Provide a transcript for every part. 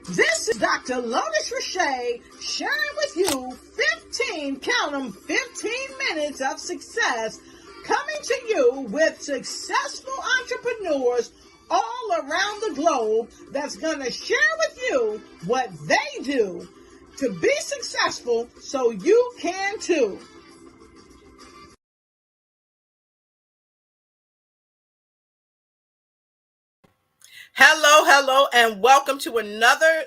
This is Dr. Lotus Riché sharing with you 15, count them, 15 minutes of success, coming to you with successful entrepreneurs all around the globe that's going to share with you what they do to be successful so you can too. Hello, and welcome to another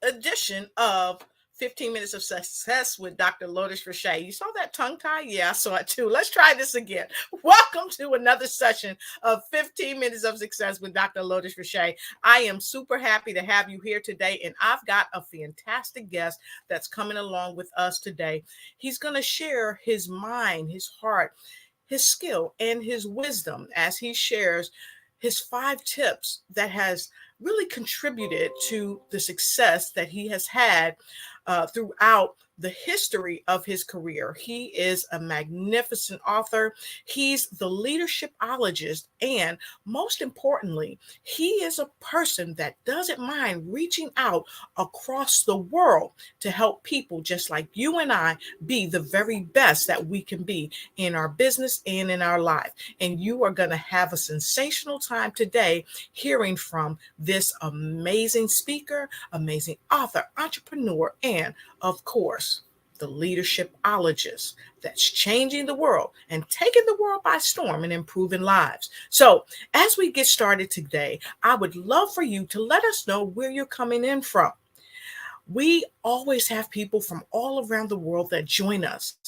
edition of 15 Minutes of Success with Dr. Lotus Riché. You saw that tongue tie? Yeah, I saw it too. Let's try this again. Welcome to another session of 15 Minutes of Success with Dr. Lotus Riché. I am super happy to have you here today, and I've got a fantastic guest that's coming along with us today. He's going to share his mind, his heart, his skill, and his wisdom as he shares his 5 tips that has really contributed to the success that he has had throughout the history of his career. He is a magnificent author. He's the leadershipologist. And most importantly, he is a person that doesn't mind reaching out across the world to help people just like you and I be the very best that we can be in our business and in our life. And you are going to have a sensational time today hearing from this amazing speaker, amazing author, entrepreneur, and of course, the leadershipologist that's changing the world and taking the world by storm and improving lives. So as we get started today, I would love for you to let us know where you're coming in from. We always have people from all around the world that join us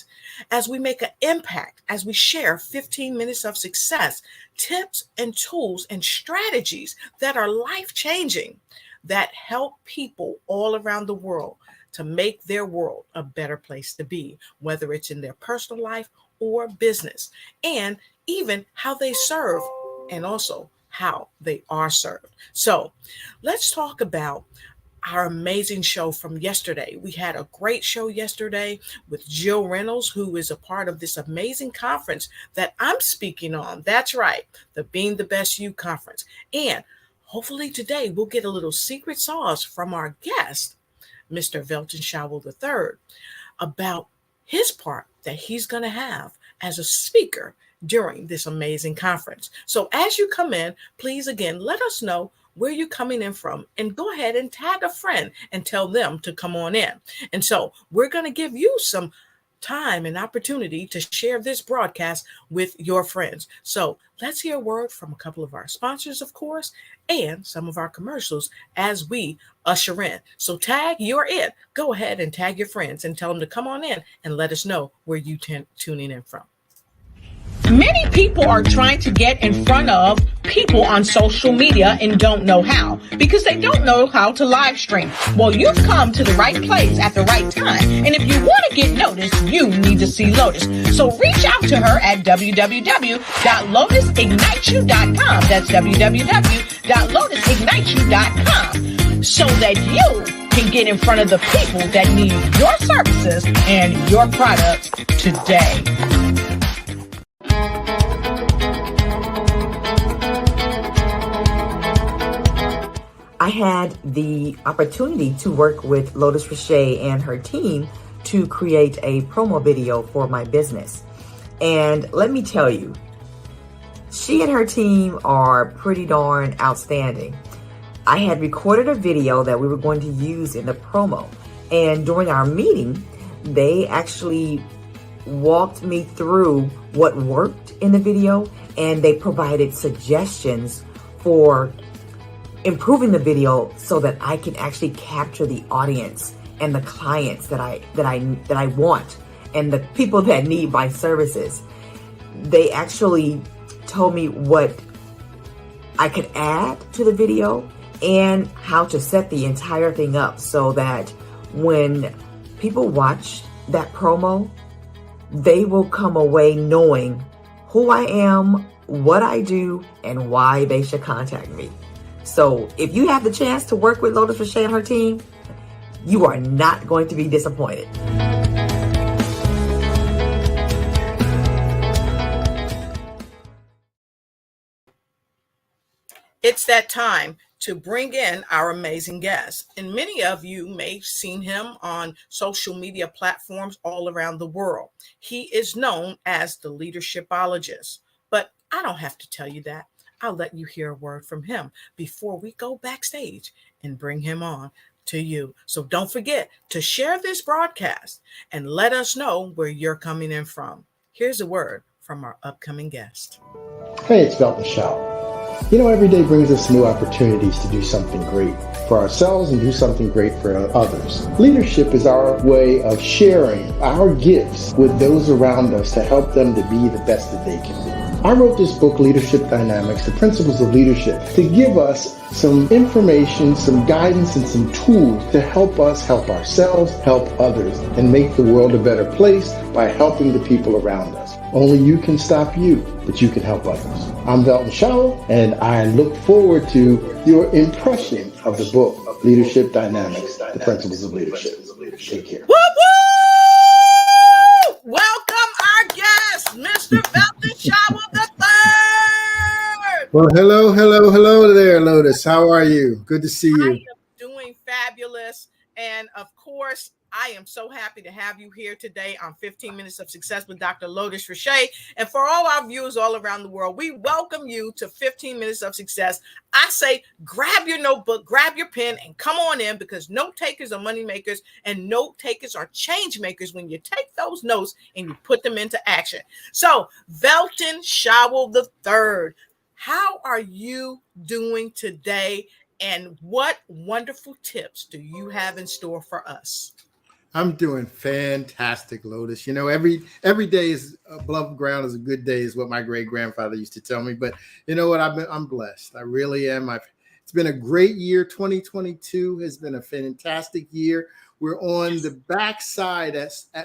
as we make an impact, as we share 15 minutes of success, tips and tools and strategies that are life-changing, that help people all around the world to make their world a better place to be, whether it's in their personal life or business, and even how they serve and also how they are served. So let's talk about our amazing show from yesterday. We had a great show yesterday with Jill Reynolds, who is a part of this amazing conference that I'm speaking on. That's right, the Being the Best You conference. And hopefully today we'll get a little secret sauce from our guest, Mr. Velton Showell III, about his part that he's going to have as a speaker during this amazing conference. So as you come in, please again, let us know where you're coming in from and go ahead and tag a friend and tell them to come on in. And so we're going to give you some time and opportunity to share this broadcast with your friends. So let's hear a word from a couple of our sponsors, of course, and some of our commercials as we usher in. So tag, you're in. Go ahead and tag your friends and tell them to come on in and let us know where you tuning in from. Many people are trying to get in front of people on social media and don't know how because they don't know how to live stream. Well, you've come to the right place at the right time. And if you want to get noticed, you need to see Lotus. So reach out to her at www.lotusigniteyou.com. That's www.lotusigniteyou.com so that you can get in front of the people that need your services and your products today. I had the opportunity to work with Lotus Riché and her team to create a promo video for my business. And let me tell you, she and her team are pretty darn outstanding. I had recorded a video that we were going to use in the promo. And during our meeting, they actually walked me through what worked in the video, and they provided suggestions for improving the video so that I can actually capture the audience and the clients that I want and the people that need my services. They actually told me what I could add to the video and how to set the entire thing up so that when people watch that promo, they will come away knowing who I am, what I do, and why they should contact me. So if you have the chance to work with Lotus Riché and her team, you are not going to be disappointed. It's that time to bring in our amazing guest. And many of you may have seen him on social media platforms all around the world. He is known as the Leadershipologist, but I don't have to tell you that. I'll let you hear a word from him before we go backstage and bring him on to you. So don't forget to share this broadcast and let us know where you're coming in from. Here's a word from our upcoming guest. Hey, it's Velton Showell. Every day brings us new opportunities to do something great for ourselves and do something great for others. Leadership is our way of sharing our gifts with those around us to help them to be the best that they can be. I wrote this book, Leadership Dynamics, The Principles of Leadership, to give us some information, some guidance, and some tools to help us help ourselves, help others, and make the world a better place by helping the people around us. Only you can stop you, but you can help others. I'm Velton Showell, and I look forward to your impression of the book, Leadership Dynamics, The Principles of Leadership. Take care. Woo, woo! Welcome our guest, Mr. Velton Showell III. Well, hello there, Lotus. How are you? Good to see you. I am doing fabulous. And of course, I am so happy to have you here today on 15 Minutes of Success with Dr. Lotus Riché. And for all our viewers all around the world, we welcome you to 15 Minutes of Success. I say, grab your notebook, grab your pen, and come on in, because note takers are money makers and note takers are change makers when you take those notes and you put them into action. So, Velton Showell III, how are you doing today? And what wonderful tips do you have in store for us? I'm doing fantastic, Lotus. Every day is above ground is a good day, is what my great grandfather used to tell me. But you know what? I'm blessed. I really am. It's been a great year. 2022 has been a fantastic year. We're on the backside,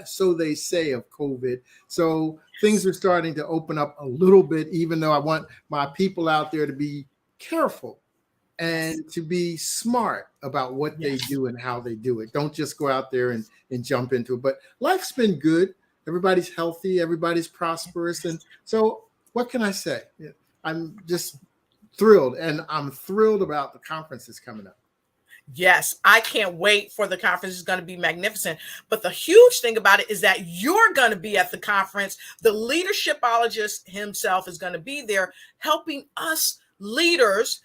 so they say, of COVID. So things are starting to open up a little bit, even though I want my people out there to be careful and to be smart about what they do and how they do it. Don't just go out there and jump into it. But life's been good. Everybody's healthy. Everybody's prosperous. And so what can I say? I'm just thrilled. And I'm thrilled about the conference that's coming up. Yes, I can't wait for the conference. It's going to be magnificent. But the huge thing about it is that you're going to be at the conference. The leadershipologist himself is going to be there helping us leaders,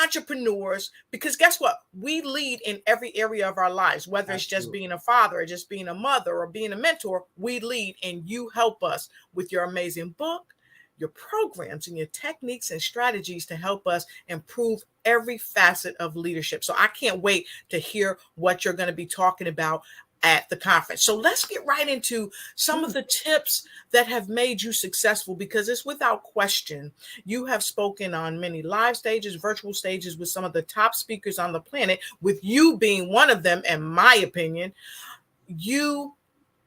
entrepreneurs, because guess what? We lead in every area of our lives, whether it's just being a father or just being a mother or being a mentor. We lead, and you help us with your amazing book, your programs, and your techniques and strategies to help us improve every facet of leadership. So I can't wait to hear what you're going to be talking about at the conference. So let's get right into some of the tips that have made you successful, because it's without question, you have spoken on many live stages, virtual stages with some of the top speakers on the planet, with you being one of them. In my opinion, you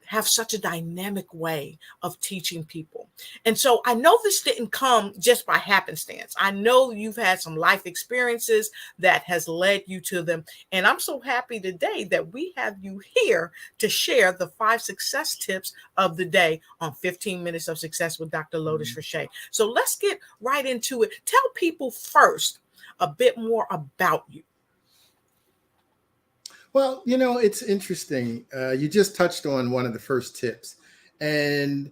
have such a dynamic way of teaching people. And so I know this didn't come just by happenstance. I know you've had some life experiences that has led you to them. And I'm so happy today that we have you here to share the 5 success tips of the day on 15 Minutes of Success with Dr. Lotus Riché. So let's get right into it. Tell people first a bit more about you. Well, it's interesting. You just touched on one of the first tips, and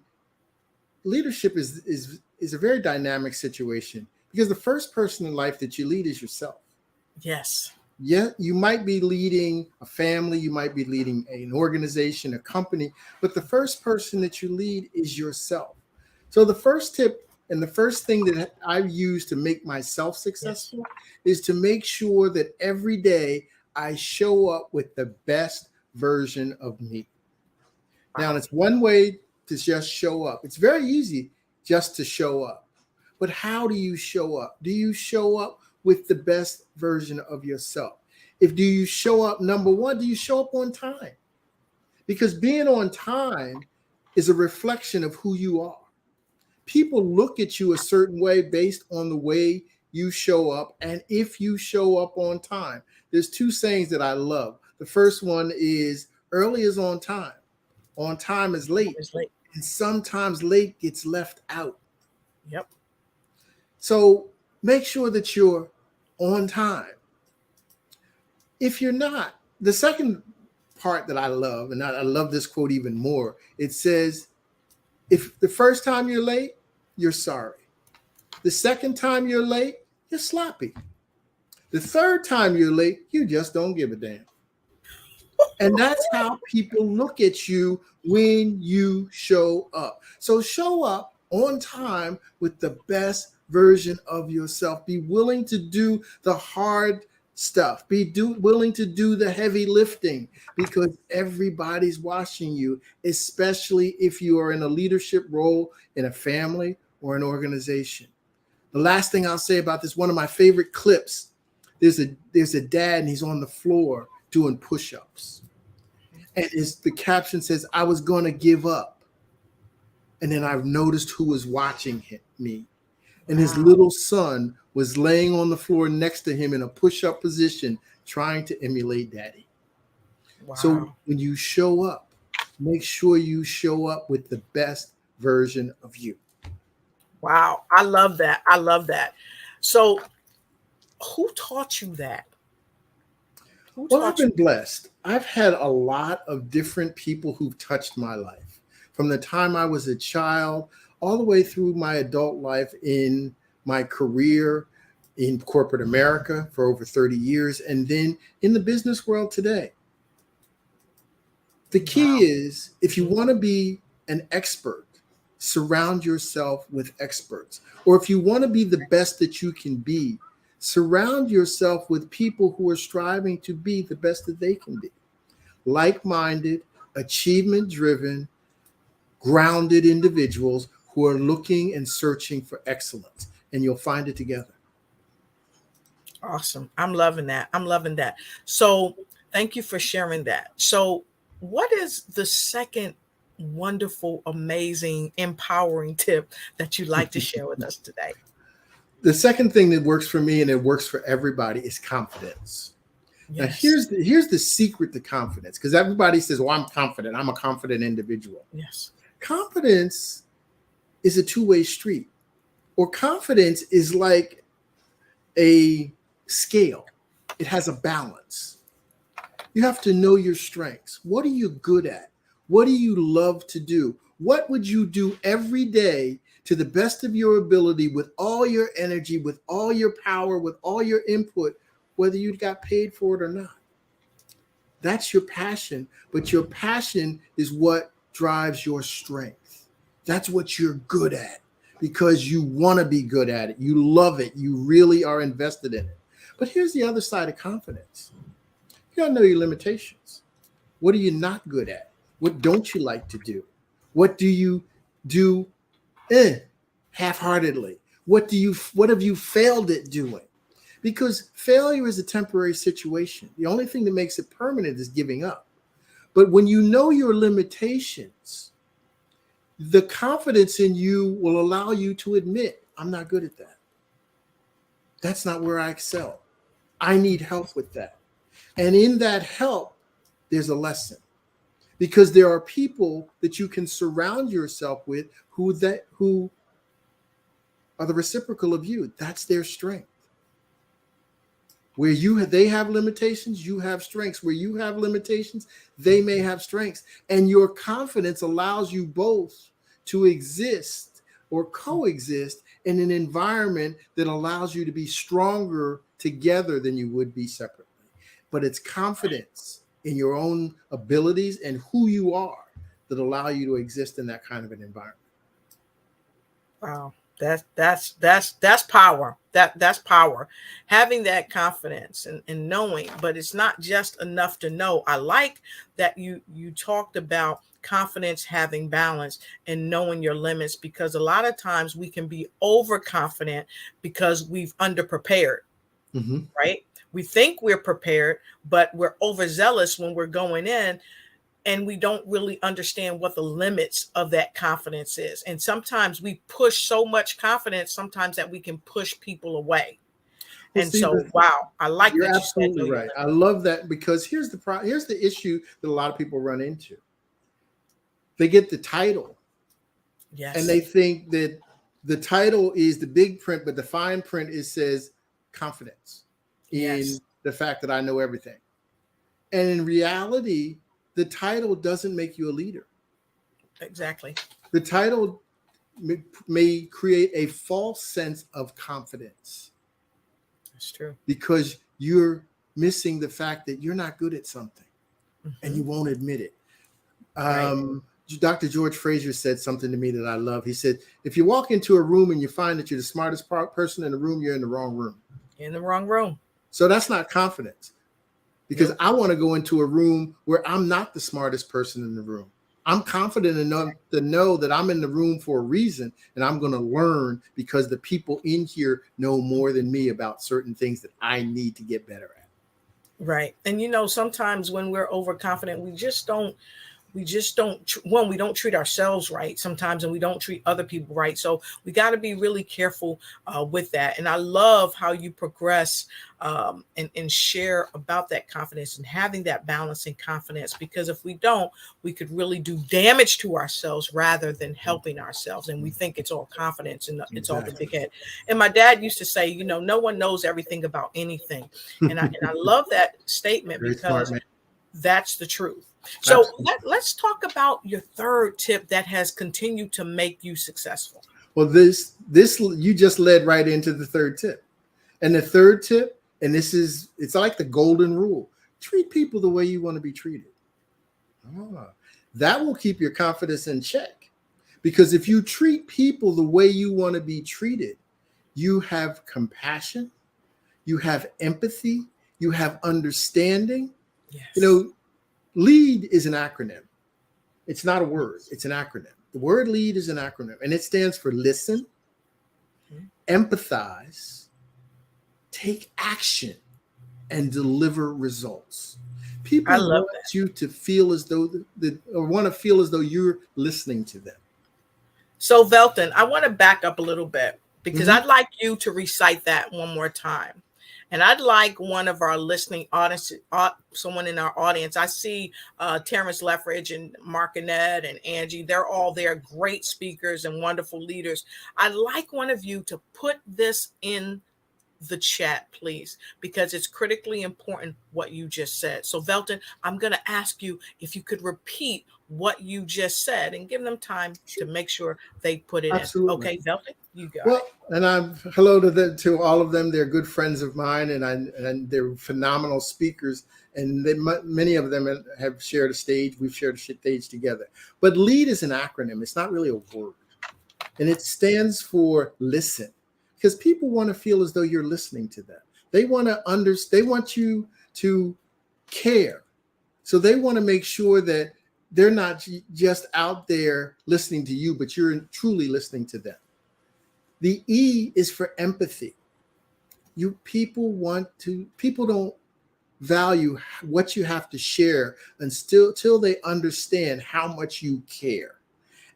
leadership is a very dynamic situation, because the first person in life that you lead is yourself. Yes. Yeah, you might be leading a family, you might be leading an organization, a company, but the first person that you lead is yourself. So the first tip and the first thing that I've used to make myself successful is to make sure that every day I show up with the best version of me. Now, it's one way to just show up. It's very easy just to show up. But how do you show up? Do you show up with the best version of yourself? Do you show up, number one, do you show up on time? Because being on time is a reflection of who you are. People look at you a certain way based on the way you show up, and if you show up on time. There's 2 sayings that I love. The first one is early is on time is late. And sometimes late gets left out. Yep. So make sure that you're on time. If you're not, the second part that I love, and I love this quote even more, it says, if the first time you're late, you're sorry. The second time you're late, you're sloppy. The third time you're late, you just don't give a damn. And that's how people look at you when you show up. So show up on time with the best version of yourself. Be willing to do the hard stuff. Willing to do the heavy lifting, because everybody's watching you, especially if you are in a leadership role in a family or an organization. The last thing I'll say about this, one of my favorite clips, there's a dad and he's on the floor doing push-ups. And the caption says, "I was going to give up. And then I've noticed who was watching me." And his little son was laying on the floor next to him in a push-up position, trying to emulate daddy. Wow. So when you show up, make sure you show up with the best version of you. Wow. I love that. I love that. So who taught you that? Well, I've been blessed. I've had a lot of different people who've touched my life from the time I was a child all the way through my adult life, in my career in corporate America for over 30 years, and then in the business world today. The key is, if you want to be an expert, surround yourself with experts. Or if you want to be the best that you can be, surround yourself with people who are striving to be the best that they can be. Like-minded, achievement-driven, grounded individuals who are looking and searching for excellence, and you'll find it together. Awesome. I'm loving that. I'm loving that. So thank you for sharing that. So what is the second wonderful, amazing, empowering tip that you'd like to share with us today? The second thing that works for me, and it works for everybody, is confidence. Yes. Now, here's the secret to confidence, because everybody says, "Well, I'm confident. I'm a confident individual." Yes. Confidence is a two-way street, or confidence is like a scale. It has a balance. You have to know your strengths. What are you good at? What do you love to do? What would you do every day to the best of your ability, with all your energy, with all your power, with all your input, whether you got paid for it or not? That's your passion, but your passion is what drives your strength. That's what you're good at, because you want to be good at it. You love it. You really are invested in it. But here's the other side of confidence. You got to know your limitations. What are you not good at? What don't you like to do? What do you do half-heartedly? What have you failed at doing? Because failure is a temporary situation. The only thing that makes it permanent is giving up. But when you know your limitations, the confidence in you will allow you to admit, "I'm not good at that. That's not where I excel. I need help with that." And in that help, there's a lesson. Because there are people that you can surround yourself with who are the reciprocal of you. That's their strength. Where they have limitations, you have strengths. Where you have limitations, they may have strengths. And your confidence allows you both to exist or coexist in an environment that allows you to be stronger together than you would be separately. But it's confidence in your own abilities and who you are that allow you to exist in that kind of an environment. Wow. That's power. That's power. Having that confidence and knowing, but it's not just enough to know. I like that you talked about confidence having balance and knowing your limits, because a lot of times we can be overconfident because we've underprepared, right? We think we're prepared, but we're overzealous when we're going in, and we don't really understand what the limits of that confidence is. And sometimes we push so much confidence sometimes that we can push people away. Well, and wow, I like that. You're absolutely right. I love that, because here's the issue that a lot of people run into. They get the title, yes, and they think that the title is the big print, but the fine print says confidence in the fact that I know everything. And in reality, the title doesn't make you a leader. Exactly. The title may create a false sense of confidence. That's true. Because you're missing the fact that you're not good at something, and you won't admit it. Right. Dr. George Fraser said something to me that I love. He said, if you walk into a room and you find that you're the smartest person in the room, you're in the wrong room. In the wrong room. So that's not confidence, because I want to go into a room where I'm not the smartest person in the room. I'm confident enough to know that I'm in the room for a reason, and I'm going to learn because the people in here know more than me about certain things that I need to get better at. Right. And, you know, sometimes when we're overconfident, we don't treat ourselves right sometimes, and we don't treat other people right. So we got to be really careful with that. And I love how you progress and share about that confidence and having that balance and confidence, because if we don't, we could really do damage to ourselves rather than helping ourselves. And we think it's all confidence and it's all the big head. And my dad used to say, you know, no one knows everything about anything. And I love that statement. Very because smart, that's the truth. So let's talk about your third tip that has continued to make you successful. Well, this you just led right into the third tip. And the third tip, and it's like the golden rule: treat people the way you want to be treated. That will keep your confidence in check, because if you treat people the way you want to be treated, you have compassion, you have empathy, you have understanding. Yes. You know, LEAD is an acronym. It's not a word. It's an acronym. The word LEAD is an acronym, and it stands for listen, empathize, take action, and deliver results. People want you to feel as though want to feel as though you're listening to them. So, Velton, I want to back up a little bit, because I'd like you to recite that one more time. And I'd like one of our listening audience, someone in our audience. I see Terrence Leffridge and Mark Annette and Angie. They're all there, great speakers and wonderful leaders. I'd like one of you to put this in the chat, please, because it's critically important what you just said. So, Velton, I'm going to ask you if you could repeat what you just said and give them time to make sure they put it in. Okay, Velton, you got it. And I'm hello to all of them. They're good friends of mine, and they're phenomenal speakers. And many of them have shared a stage. We've shared a stage together. But LEAD is an acronym. It's not really a word, and it stands for listen. Because people want to feel as though you're listening to them. They want to understand. They want you to care. So they want to make sure that they're not just out there listening to you, but you're truly listening to them. The E is for empathy. People don't value what you have to share until they understand how much you care.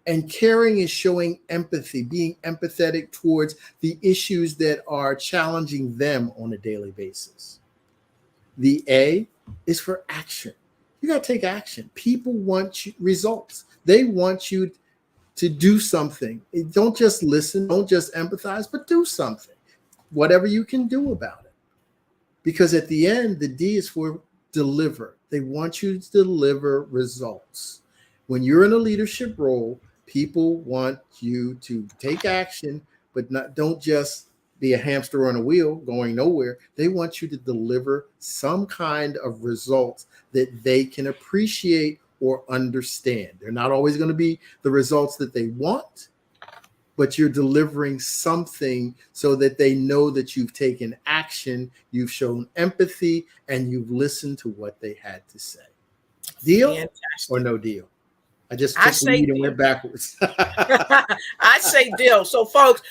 And caring is showing empathy, being empathetic towards the issues that are challenging them on a daily basis. The A is for action. You got to take action. People want results. They want you to do something. Don't just listen, don't just empathize, but do something, whatever you can do about it. Because at the end, the D is for deliver. They want you to deliver results. When you're in a leadership role, people want you to take action, but don't just be a hamster on a wheel going nowhere. They want you to deliver some kind of results that they can appreciate or understand. They're not always going to be the results that they want, but you're delivering something so that they know that you've taken action, you've shown empathy, and you've listened to what they had to say. Deal? Fantastic. Or no deal? I just took the lead and went backwards. I say deal. So, folks,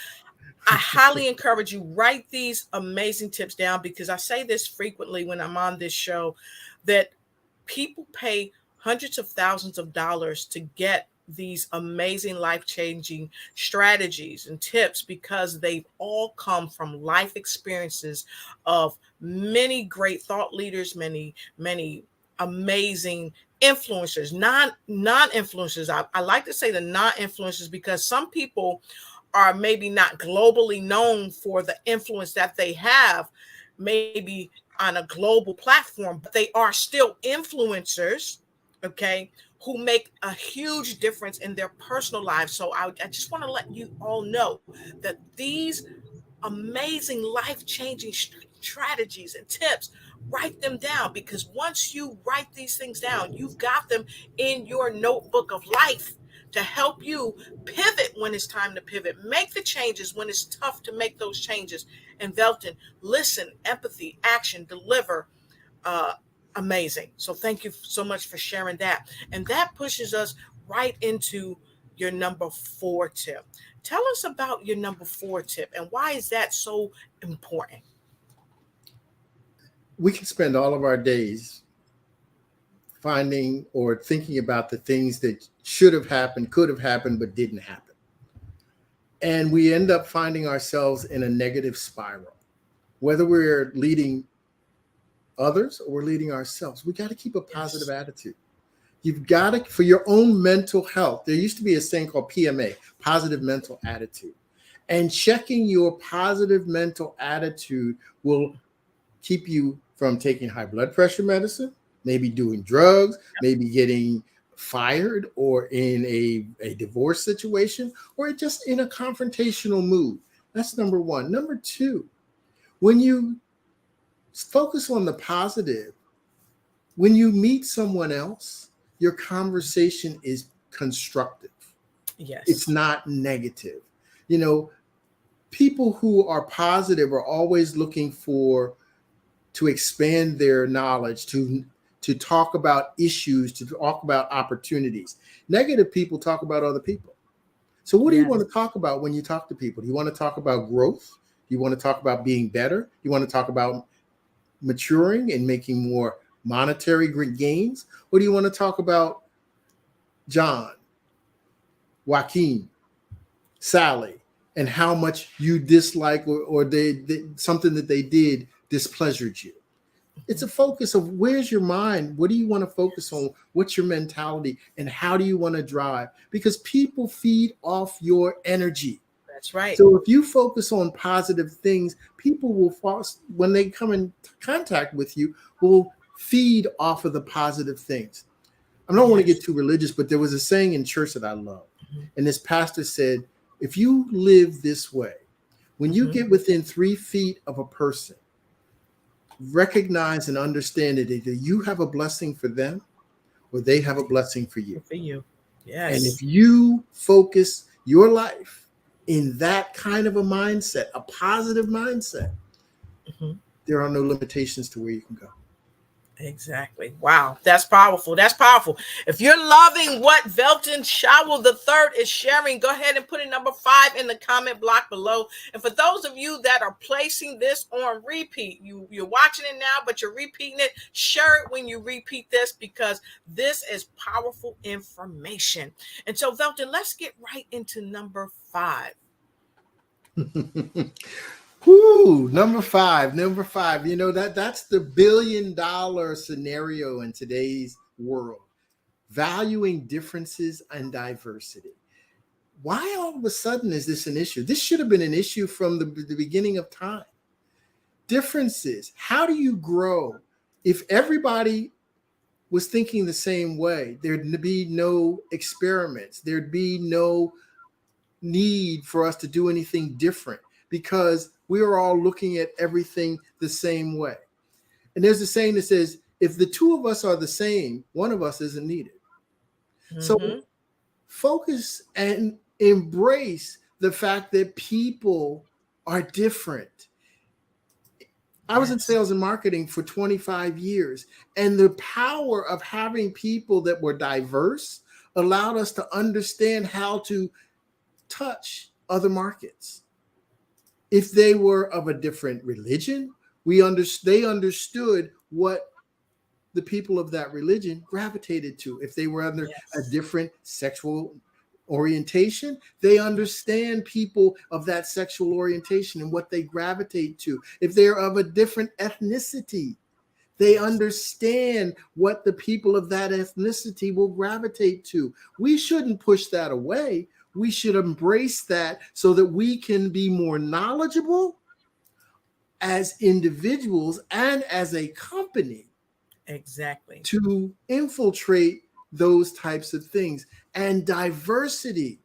I highly encourage you, write these amazing tips down, because I say this frequently when I'm on this show, that people pay hundreds of thousands of dollars to get these amazing life-changing strategies and tips, because they've all come from life experiences of many great thought leaders, many amazing influencers, non-influencers. I like to say the non-influencers, because some people are maybe not globally known for the influence that they have, maybe on a global platform, but they are still influencers, okay, who make a huge difference in their personal lives. So I just want to let you all know that these amazing life-changing strategies and tips, write them down, because once you write these things down, you've got them in your notebook of life to help you pivot when it's time to pivot, make the changes when it's tough to make those changes. And Velton, listen, empathy, action, deliver, amazing. So thank you so much for sharing that. And that pushes us right into your number 4 tip. Tell us about your number 4 tip and why is that so important? We can spend all of our days finding or thinking about the things that should have happened, could have happened, but didn't happen. And we end up finding ourselves in a negative spiral. Whether we're leading others or we're leading ourselves, we got to keep a positive attitude. You've got to, for your own mental health, there used to be a saying called PMA, positive mental attitude. And checking your positive mental attitude will keep you from taking high blood pressure medicine, maybe doing drugs, maybe getting fired or in a divorce situation, or just in a confrontational mood. That's number 1. Number 2, when you focus on the positive, when you meet someone else, your conversation is constructive. Yes. It's not negative. You know, people who are positive are always looking to expand their knowledge, to talk about issues, to talk about opportunities. Negative people talk about other people. So what do you want to talk about when you talk to people? Do you want to talk about growth? Do you want to talk about being better? Do you want to talk about maturing and making more monetary gains? Or do you want to talk about John, Joaquin, Sally, and how much you dislike or they something that they did displeasured you? It's a focus of where's your mind? What do you want to focus on? What's your mentality? And how do you want to drive? Because people feed off your energy. That's right. So if you focus on positive things, people will, when they come in contact with you, will feed off of the positive things. I don't want to get too religious, but there was a saying in church that I love. And this pastor said, if you live this way, when you get within 3 feet of a person, recognize and understand that either you have a blessing for them or they have a blessing for you. For you. Yes. And if you focus your life in that kind of a mindset, a positive mindset, there are no limitations to where you can go. Exactly. Wow. That's powerful. That's powerful. If you're loving what Velton Showell III is sharing, go ahead and put in number 5 in the comment block below. And for those of you that are placing this on repeat, you're watching it now, but you're repeating it, share it when you repeat this, because this is powerful information. And so, Velton, let's get right into number 5. Whoo, number five. You know, that's the $1 billion scenario in today's world. Valuing differences and diversity. Why all of a sudden is this an issue? This should have been an issue from the beginning of time. Differences. How do you grow? If everybody was thinking the same way, there'd be no experiments. There'd be no need for us to do anything different, because we are all looking at everything the same way. And there's a saying that says, if the two of us are the same, one of us isn't needed. So focus and embrace the fact that people are different. I was in sales and marketing for 25 years, and the power of having people that were diverse allowed us to understand how to touch other markets. If they were of a different religion, they understood what the people of that religion gravitated to. If they were under a different sexual orientation, they understand people of that sexual orientation and what they gravitate to. If they're of a different ethnicity, they understand what the people of that ethnicity will gravitate to. We shouldn't push that away. We should embrace that so that we can be more knowledgeable as individuals and as a company Exactly. to infiltrate those types of things. And diversity.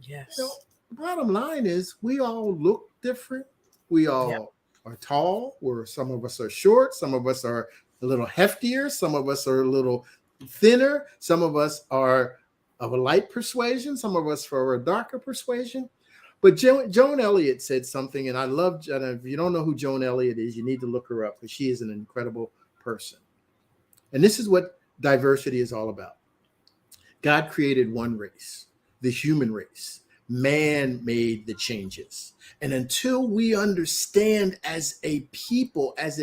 Yes. You know, the bottom line is we all look different. We all are tall, where some of us are short, some of us are a little heftier, some of us are a little thinner, some of us are of a light persuasion, some of us are a darker persuasion. But Joan Elliott said something, and I love, and if you don't know who Joan Elliott is, you need to look her up because she is an incredible person. And this is what diversity is all about. God created one race, the human race. Man made the changes. And until we understand as a people, as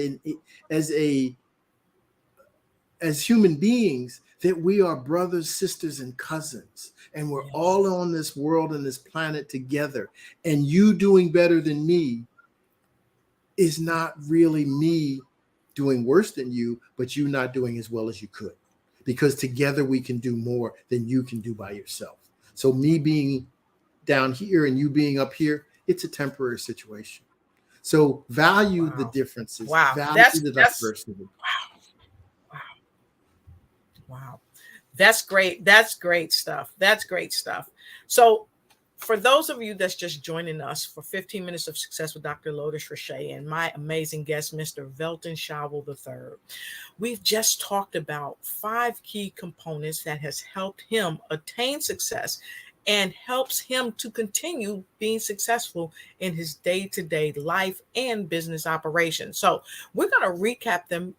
human beings, that we are brothers, sisters, and cousins, and we're all on this world and this planet together, and you doing better than me is not really me doing worse than you, but you not doing as well as you could, because together we can do more than you can do by yourself. So me being down here and you being up here, it's a temporary situation. So value the differences. Value the diversity. Wow. That's great. That's great stuff. That's great stuff. So for those of you that's just joining us for 15 Minutes of Success with Dr. Lotus Riché and my amazing guest, Mr. Velton Showell III, we've just talked about 5 key components that has helped him attain success and helps him to continue being successful in his day-to-day life and business operations. So we're going to recap them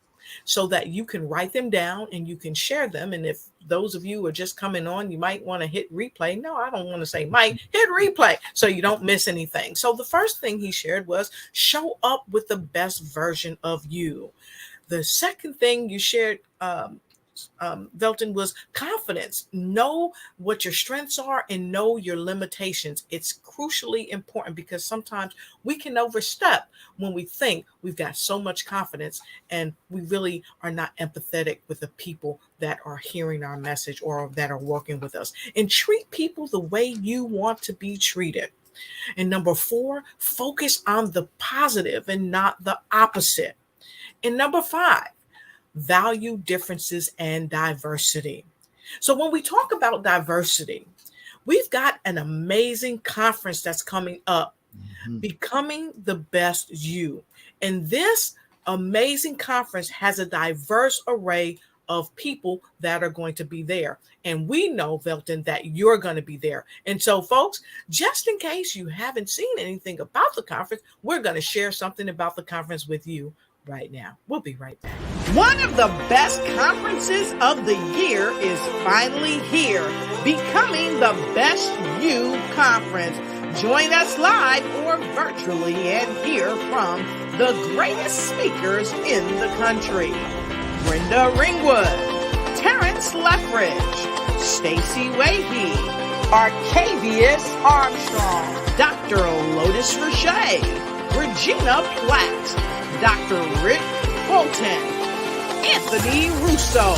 so that you can write them down and you can share them. And if those of you are just coming on, you might want to hit replay. No, I don't want to say might, hit replay so you don't miss anything. So the first thing he shared was show up with the best version of you. The second thing you shared, Velton, was confidence. Know what your strengths are and know your limitations. It's crucially important because sometimes we can overstep when we think we've got so much confidence and we really are not empathetic with the people that are hearing our message or that are working with us. And treat people the way you want to be treated. And number 4, focus on the positive and not the opposite. And number 5, value differences and diversity. So when we talk about diversity, we've got an amazing conference that's coming up, Becoming the Best You. And this amazing conference has a diverse array of people that are going to be there. And we know, Velton, that you're going to be there. And so, folks, just in case you haven't seen anything about the conference, we're going to share something about the conference with you right now. We'll be right back. One of the best conferences of the year is finally here, Becoming the Best You Conference. Join us live or virtually and hear from the greatest speakers in the country. Brenda Ringwood, Terrence Leffridge, Stacey Wahey, Arcavius Armstrong, Dr. Lotus Riché, Regina Platt, Dr. Rick Bolton, Anthony Russo,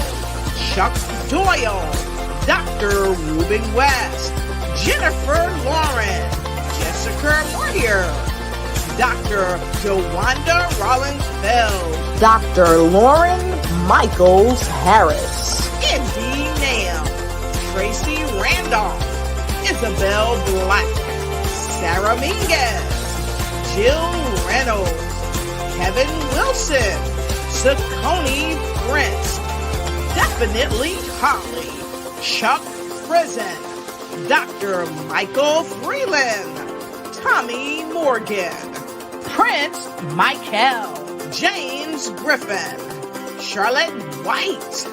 Chuck Doyle, Dr. Ruben West, Jennifer Lauren, Jessica Moyer, Dr. Jawanda Rollins-Feld, Dr. Lauren Michaels Harris, Indy Nam, Tracy Randolph, Isabel Black, Sarah Mingus, Jill Reynolds, Kevin Wilson, Saccone Prince, Definitely Holly, Chuck Prison, Dr. Michael Freeland, Tommy Morgan, Prince Michael, James Griffin, Charlotte White,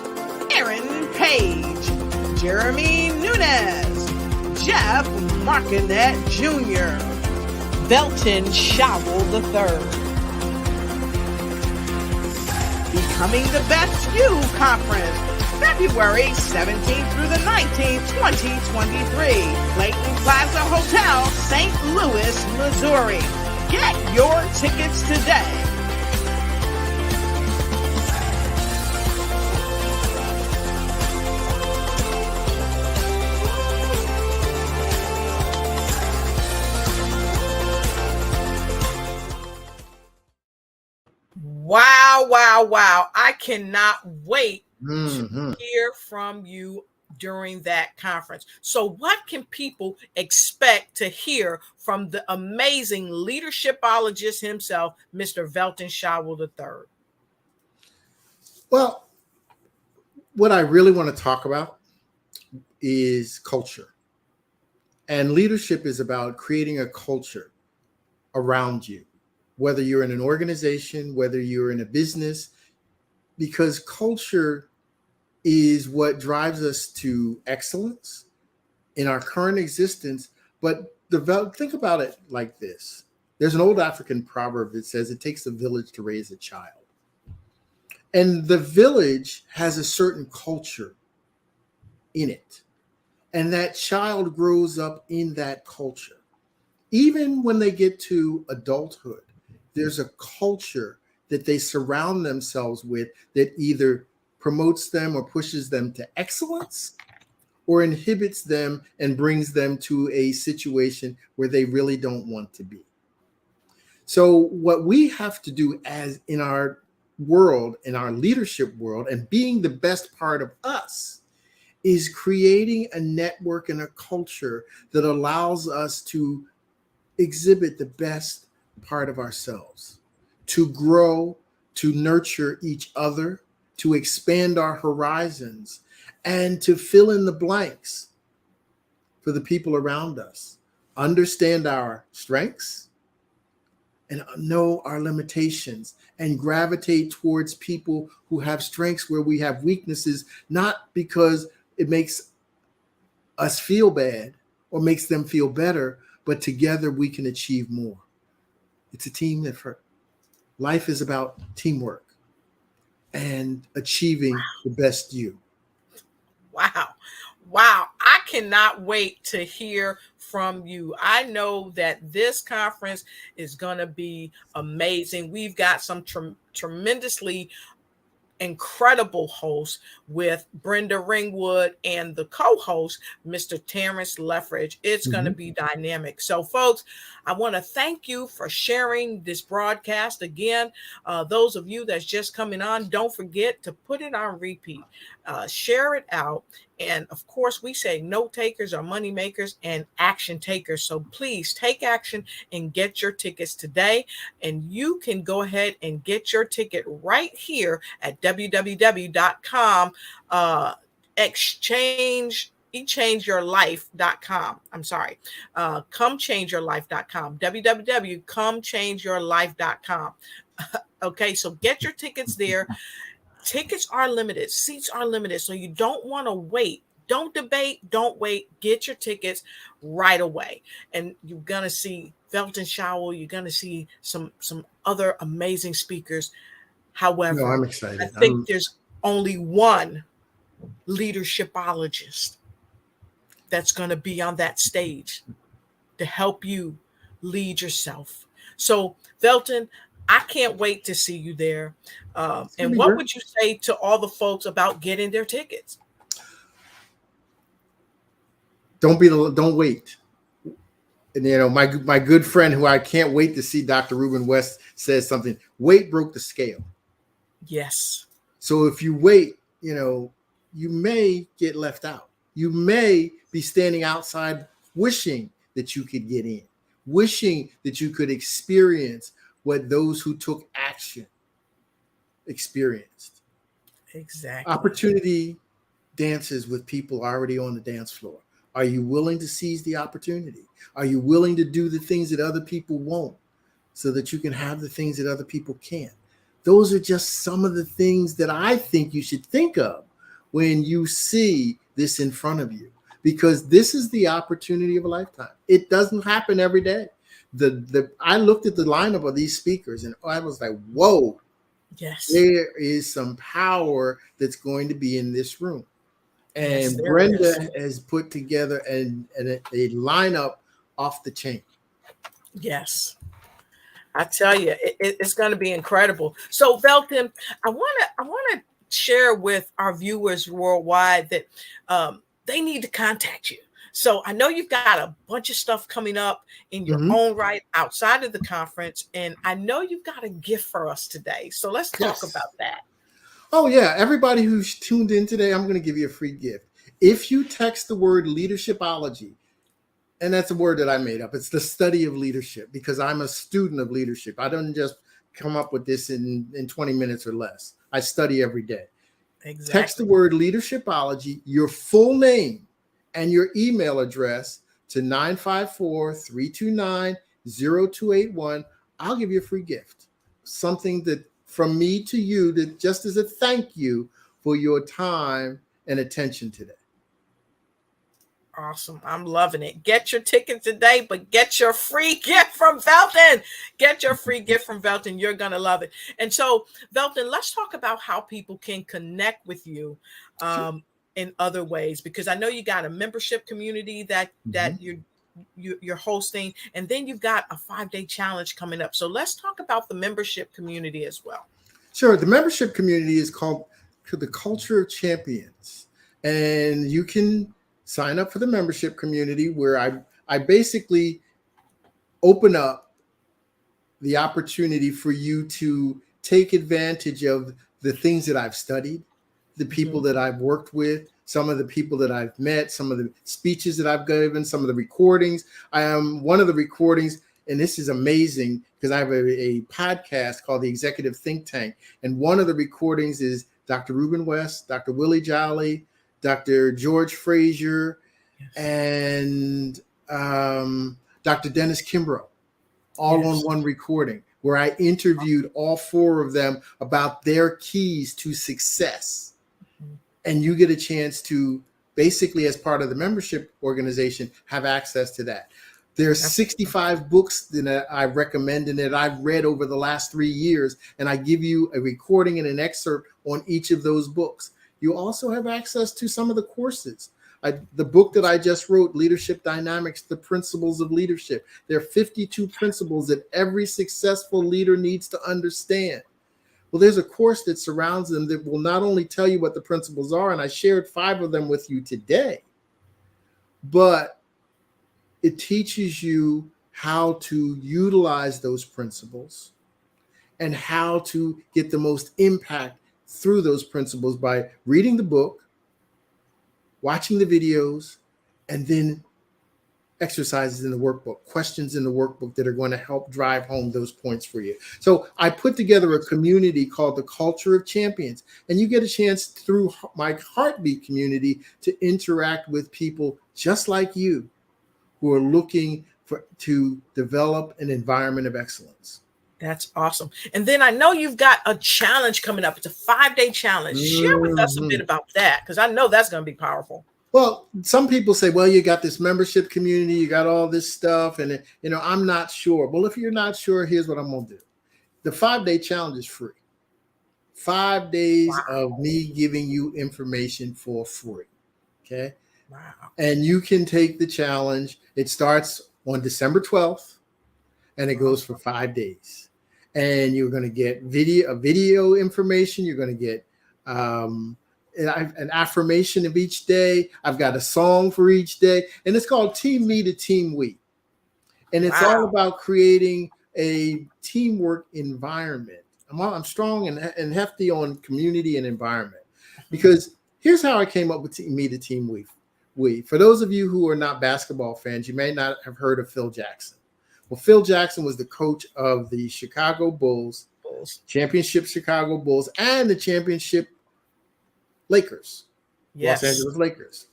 Aaron Page, Jeremy Nunez, Jeff Martinet Jr., Velton Showell III. Becoming the Best You Conference, February 17th through the 19th, 2023. Clayton Plaza Hotel, St. Louis, Missouri. Get your tickets today. wow. I cannot wait to Mm-hmm. hear from you during that conference. So, what can people expect to hear from the amazing leadershipologist himself, Mr. Velton Showell III? Well, what I really want to talk about is culture. And leadership is about creating a culture around you, whether you're in an organization, whether you're in a business, because culture is what drives us to excellence in our current existence. But think about it like this. There's an old African proverb that says it takes a village to raise a child. And the village has a certain culture in it. And that child grows up in that culture. Even when they get to adulthood, there's a culture that they surround themselves with that either promotes them or pushes them to excellence or inhibits them and brings them to a situation where they really don't want to be. So what we have to do as in our world, in our leadership world, and being the best part of us is creating a network and a culture that allows us to exhibit the best part of ourselves, to grow, to nurture each other, to expand our horizons, and to fill in the blanks for the people around us. Understand our strengths and know our limitations and gravitate towards people who have strengths where we have weaknesses, not because it makes us feel bad or makes them feel better, but together we can achieve more. It's a team effort. Life is about teamwork and achieving the best you. Wow. Wow. I cannot wait to hear from you. I know that this conference is going to be amazing. We've got some tremendously incredible host with Brenda Ringwood and the co-host, Mr. Terrence Leffridge. It's going to be dynamic. So, folks, I want to thank you for sharing this broadcast. Again, those of you that's just coming on, don't forget to put it on repeat. Share it out. And of course, we say note takers are money makers and action takers. So please take action and get your tickets today. And you can go ahead and get your ticket right here at www.com echangeyourlife.com. I'm sorry. Comechangeyourlife.com. www.comechangeyourlife.com. Okay, so get your tickets there. Tickets are limited. Seats are limited. So you don't want to wait. Don't debate. Don't wait. Get your tickets right away. And you're going to see Velton Showell. You're going to see some other amazing speakers. However, No, I'm excited. I think there's only one leadershipologist that's going to be on that stage to help you lead yourself. So, Velton, I can't wait to see you there. And what would you say to all the folks about getting their tickets? Don't wait. And my good friend who I can't wait to see, Dr. Ruben West, says something. Wait broke the scale. Yes. So if you wait, you may get left out. You may be standing outside wishing that you could get in, wishing that you could experience what those who took action experienced. Exactly. Opportunity dances with people already on the dance floor. Are you willing to seize the opportunity? Are you willing to do the things that other people won't so that you can have the things that other people can't? Those are just some of the things that I think you should think of when you see this in front of you, because this is the opportunity of a lifetime. It doesn't happen every day. I looked at the lineup of these speakers and I was like, whoa, yes, there is some power that's going to be in this room. And yes, Brenda has put together a lineup off the chain. Yes. I tell you, it's going to be incredible. So, Velton, I want to share with our viewers worldwide that they need to contact you. So I know you've got a bunch of stuff coming up in your Mhm. own right outside of the conference, and I know you've got a gift for us today. So let's talk Yes. about that. Oh, yeah. Everybody who's tuned in today, I'm going to give you a free gift. If you text the word leadershipology, and that's a word that I made up, it's the study of leadership, because I'm a student of leadership. I don't just come up with this in 20 minutes or less. I study every day. Text the Exactly. word leadershipology, your full name, and your email address to 954-329-0281. I'll give you a free gift. Something that from me to you, that just as a thank you for your time and attention today. Awesome. I'm loving it. Get your ticket today, but get your free gift from Velton. Get your free gift from Velton. You're going to love it. And so, Velton, let's talk about how people can connect with you Sure. in other ways, because I know you got a membership community that you're hosting, and then you've got a 5-day challenge coming up. So let's talk about the membership community as well. Sure. The membership community is called the Culture of Champions. And you can sign up for the membership community, where I basically open up the opportunity for you to take advantage of the things that I've studied, the people that I've worked with, some of the people that I've met, some of the speeches that I've given, some of the recordings. I am one of the recordings, and this is amazing because I have a podcast called the Executive Think Tank. And one of the recordings is Dr. Reuben West, Dr. Willie Jolly, Dr. George Frazier, and Dr. Dennis Kimbrough, all on one recording, where I interviewed all 4 of them about their keys to success. And you get a chance to basically, as part of the membership organization, have access to that. There's 65 books that I recommend and that I've read over the last 3 years, and I give you a recording and an excerpt on each of those books. You also have access to some of the courses. The book that I just wrote, Leadership Dynamics, The Principles of Leadership. There are 52 principles that every successful leader needs to understand. Well, there's a course that surrounds them that will not only tell you what the principles are, and I shared 5 of them with you today, but it teaches you how to utilize those principles and how to get the most impact through those principles by reading the book, watching the videos, and then exercises in the workbook, questions in the workbook that are going to help drive home those points for you. So I put together a community called the Culture of Champions, and you get a chance through my Heartbeat community to interact with people just like you who are looking to develop an environment of excellence. That's awesome. And then I know you've got a challenge coming up. It's a 5-day challenge. Share with us a bit about that, because I know that's going to be powerful. Well, some people say, well, you got this membership community, you got all this stuff, and I'm not sure. Well, if you're not sure, here's what I'm going to do. The 5-day challenge is free. 5 days of me giving you information for free. Okay. Wow. And you can take the challenge. It starts on December 12th, and it goes for 5 days. And you're going to get video information. You're going to get an affirmation of each day. I've got a song for each day, and it's called Team Me to Team We. And it's all about creating a teamwork environment. I'm strong and hefty on community and environment, because here's how I came up with Team Me to Team We. For those of you who are not basketball fans, you may not have heard of Phil Jackson. Well, Phil Jackson was the coach of the Chicago Bulls, championship Chicago Bulls, and the championship Lakers, Los Angeles Lakers.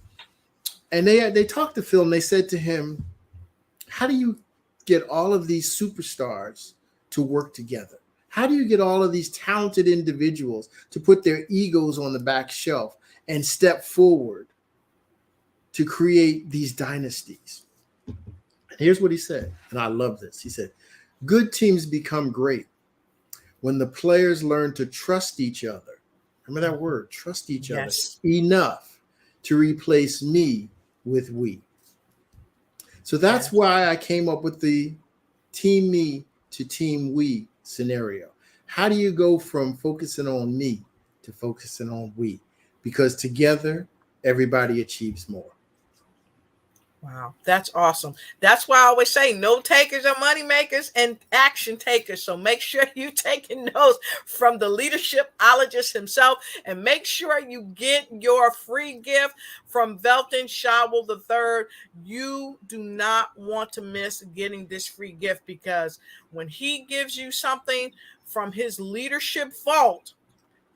And they talked to Phil, and they said to him, how do you get all of these superstars to work together? How do you get all of these talented individuals to put their egos on the back shelf and step forward to create these dynasties? Here's what he said, and I love this. He said, good teams become great when the players learn to trust each other. Remember that word, trust each other, enough to replace me with we. So that's why I came up with the Team Me to Team We scenario. How do you go from focusing on me to focusing on we? Because together, everybody achieves more. Wow, that's awesome. That's why I always say no takers are money makers and action takers. So make sure you're taking notes from the leadershipologist himself, and make sure you get your free gift from Velton Showell III. You do not want to miss getting this free gift, because when he gives you something from his leadership vault,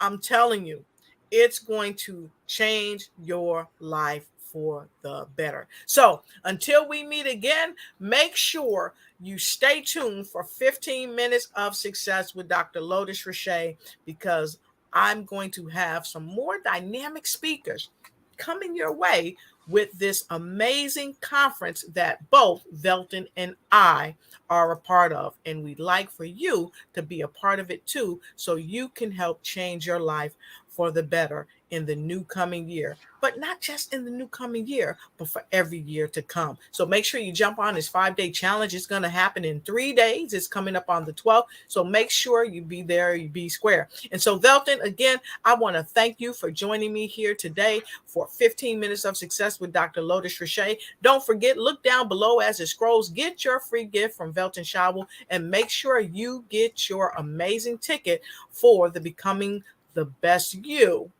I'm telling you, it's going to change your life for the better. So until we meet again, make sure you stay tuned for 15 minutes of success with Dr. Lotus Riché, because I'm going to have some more dynamic speakers coming your way with this amazing conference that both Velton and I are a part of. And we'd like for you to be a part of it too, so you can help change your life for the better in the new coming year. But not just in the new coming year, but for every year to come. So make sure you jump on this 5-day challenge. It's going to happen in 3 days. It's coming up on the 12th. So make sure you be there, you be square. And so Velton, again, I want to thank you for joining me here today for 15 minutes of success with Dr. Lotus Riché. Don't forget, look down below as it scrolls, get your free gift from Velton Showell, and make sure you get your amazing ticket for the Becoming the Best You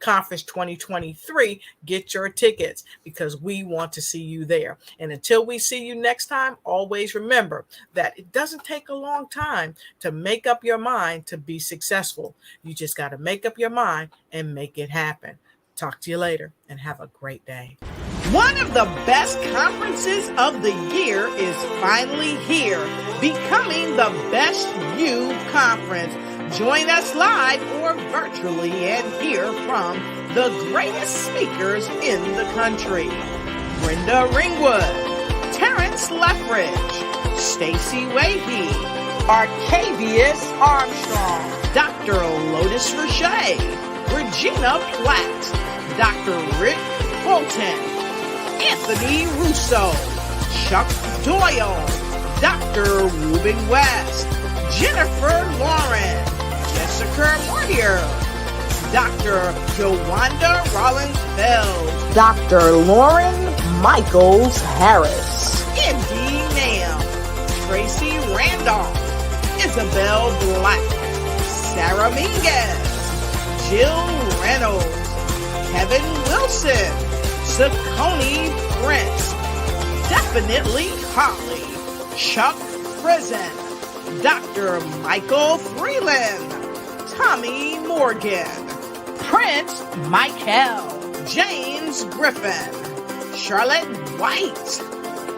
Conference 2023. Get your tickets, because we want to see you there. And until we see you next time, always remember that it doesn't take a long time to make up your mind to be successful. You just got to make up your mind and make it happen. Talk to you later, and have a great day. One of the best conferences of the year is finally here, Becoming the Best You Conference. Join us live or virtually and hear from the greatest speakers in the country. Brenda Ringwood, Terrence Lethbridge, Stacey Wahey, Arcavius Armstrong, Dr. Lotus Riché, Regina Platt, Dr. Rick Bolton, Anthony Russo, Chuck Doyle, Dr. Ruben West, Jennifer Lauren, Jessica Mortier, Dr. Jawanda Rollins-Bells, Dr. Lauren Michaels Harris, Indy Nam, Tracy Randolph, Isabel Black, Sarah Minguez, Jill Reynolds, Kevin Wilson, Saccone Prince, Definitely Holly, Chuck Prison, Dr. Michael Freeland, Tommy Morgan, Prince Michael, James Griffin, Charlotte White,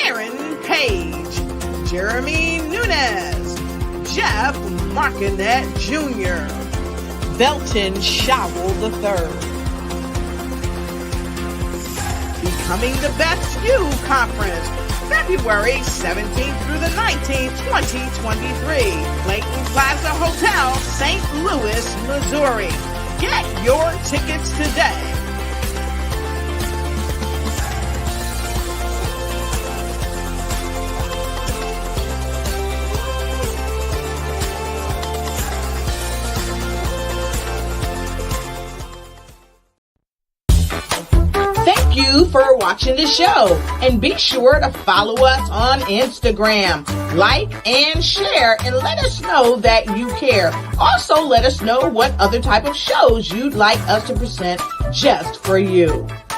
Aaron Page, Jeremy Nunez, Jeff Markinet Jr., Velton Showell III. Becoming the Best You Conference, February 17th through the 19th, 2023. Clayton Plaza Hotel, St. Louis, Missouri. Get your tickets today. Thank you for watching the show, and be sure to follow us on Instagram. Like and share, and let us know that you care. Also, let us know what other type of shows you'd like us to present just for you.